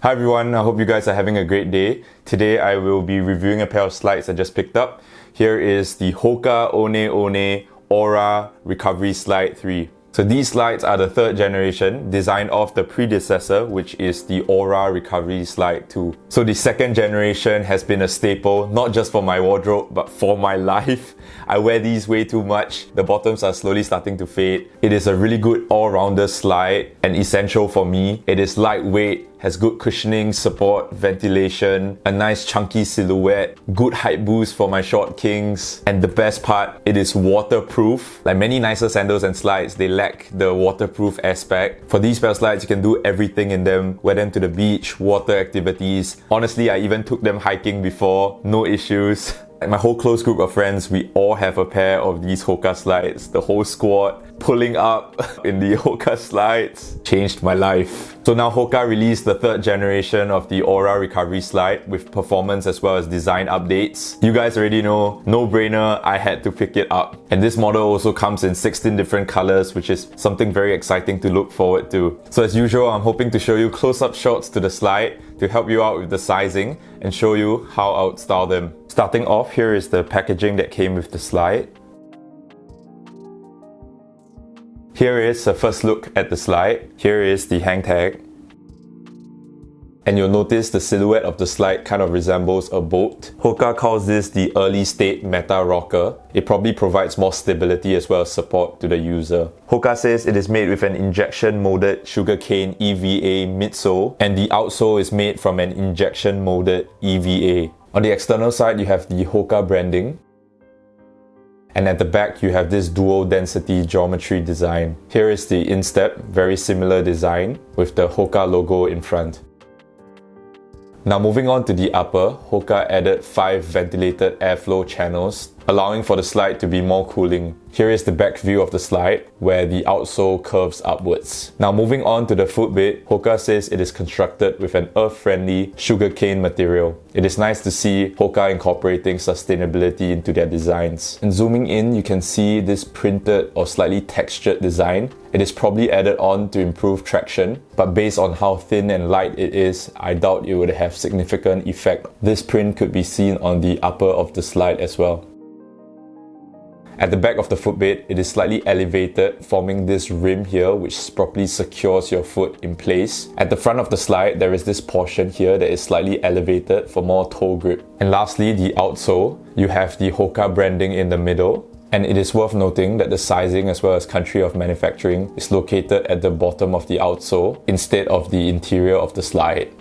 Hi everyone, I hope you guys are having a great day. Today I will be reviewing a pair of slides I just picked up. Here is the Hoka Ora Recovery Slide 3. So these slides are the third generation, designed off the predecessor, which is the Ora Recovery Slide 2. So the second generation has been a staple, not just for my wardrobe, but for my life. I wear these way too much. The bottoms are slowly starting to fade. It is a really good all-rounder slide and essential for me. It is lightweight, has good cushioning, support, ventilation, a nice chunky silhouette, good height boost for my short kings, and the best part, it is waterproof. Like many nicer sandals and slides, they lack the waterproof aspect. For these pair of slides, you can do everything in them, wear them to the beach, water activities. Honestly, I even took them hiking before, no issues. And my whole close group of friends, we all have a pair of these Hoka slides. The whole squad pulling up in the Hoka slides changed my life. So now Hoka released the third generation of the Ora Recovery Slide with performance as well as design updates. You guys already know, no brainer, I had to pick it up. And this model also comes in 16 different colors, which is something very exciting to look forward to. So as usual, I'm hoping to show you close-up shots to the slide to help you out with the sizing and show you how I would style them. Starting off, here is the packaging that came with the slide. Here is a first look at the slide. Here is the hang tag. And you'll notice the silhouette of the slide kind of resembles a boat. Hoka calls this the early state meta rocker. It probably provides more stability as well as support to the user. Hoka says it is made with an injection molded sugarcane EVA midsole, and the outsole is made from an injection molded EVA. On the external side, you have the Hoka branding. And at the back, you have this dual density geometry design. Here is the instep, very similar design with the Hoka logo in front. Now moving on to the upper, Hoka added 5 ventilated airflow channels, allowing for the slide to be more cooling. Here is the back view of the slide, where the outsole curves upwards. Now moving on to the footbed, Hoka says it is constructed with an earth-friendly sugarcane material. It is nice to see Hoka incorporating sustainability into their designs. And zooming in, you can see this printed or slightly textured design. It is probably added on to improve traction, but based on how thin and light it is, I doubt it would have significant effect. This print could be seen on the upper of the slide as well. At the back of the footbed, it is slightly elevated, forming this rim here which properly secures your foot in place. At the front of the slide, there is this portion here that is slightly elevated for more toe grip. And lastly, the outsole. You have the Hoka branding in the middle. And it is worth noting that the sizing as well as country of manufacturing is located at the bottom of the outsole instead of the interior of the slide.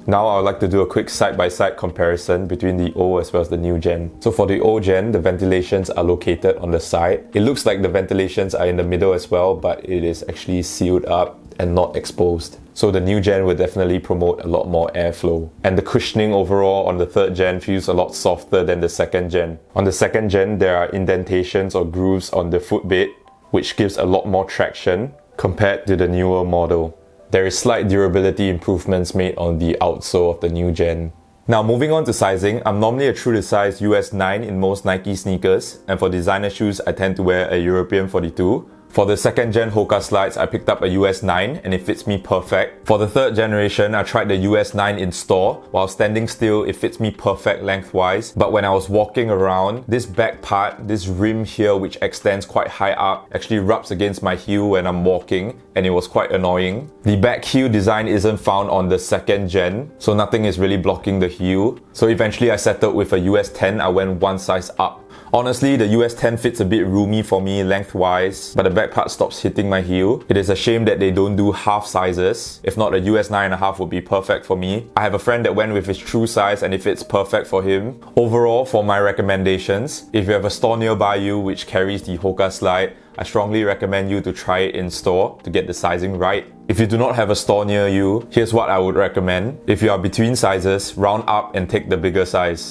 Now I would like to do a quick side-by-side comparison between the old as well as the new gen. So for the old gen, the ventilations are located on the side. It looks like the ventilations are in the middle as well, but it is actually sealed up and not exposed. So the new gen would definitely promote a lot more airflow. And the cushioning overall on the third gen feels a lot softer than the second gen. On the second gen, there are indentations or grooves on the footbed, which gives a lot more traction compared to the newer model. There is slight durability improvements made on the outsole of the new gen. Now moving on to sizing, I'm normally a true to size US 9 in most Nike sneakers, and for designer shoes I tend to wear a European 42. For the second gen Hoka slides, I picked up a US 9 and it fits me perfect. For the third generation, I tried the US 9 in store. While standing still, it fits me perfect lengthwise. But when I was walking around, this back part, this rim here which extends quite high up, actually rubs against my heel when I'm walking, and it was quite annoying. The back heel design isn't found on the second gen, so nothing is really blocking the heel. So eventually I settled with a US 10, I went one size up. Honestly, the US 10 fits a bit roomy for me lengthwise, but the back part stops hitting my heel. It is a shame that they don't do half sizes. If not, the US 9.5 would be perfect for me. I have a friend that went with his true size and it fits perfect for him. Overall, for my recommendations, if you have a store nearby you which carries the Hoka slide, I strongly recommend you to try it in store to get the sizing right. If you do not have a store near you, here's what I would recommend. If you are between sizes, round up and take the bigger size.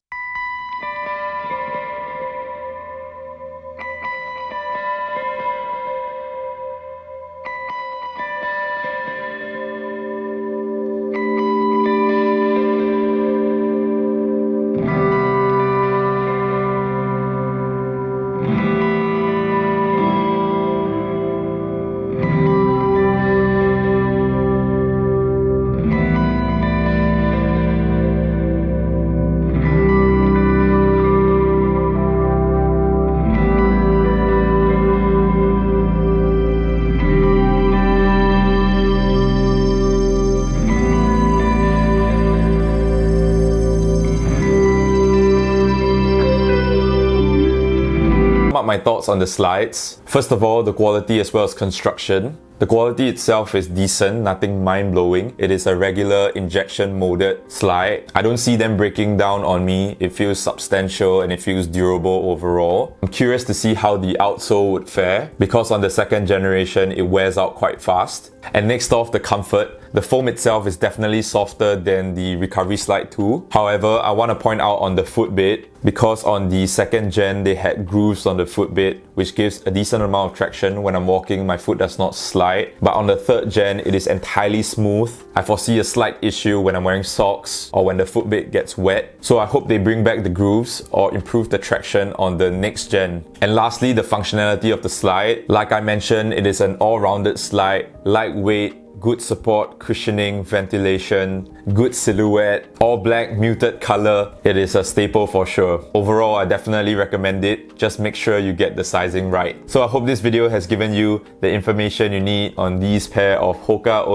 thoughts on the slides. First of all, the quality as well as construction. The quality itself is decent, nothing mind-blowing. It is a regular injection molded slide. I don't see them breaking down on me. It feels substantial and it feels durable overall. I'm curious to see how the outsole would fare because on the second generation it wears out quite fast. And next off, the comfort. The foam itself is definitely softer than the Recovery Slide 2. However, I want to point out on the footbed, because on the second gen they had grooves on the footbed which gives a decent amount of traction when I'm walking. My foot does not slide. But on the third gen it is entirely smooth. I foresee a slight issue when I'm wearing socks or when the footbed gets wet. So I hope they bring back the grooves or improve the traction on the next gen. And lastly, the functionality of the slide. Like I mentioned, it is an all-rounded slide, lightweight, good support, cushioning, ventilation, good silhouette, all black, muted color. It is a staple for sure. Overall, I definitely recommend it. Just make sure you get the sizing right. So I hope this video has given you the information you need on these pair of Hoka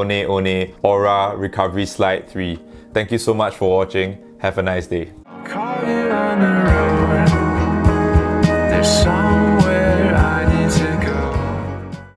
Ora Recovery Slide 3. Thank you so much for watching. Have a nice day. Call you on the road. There's somewhere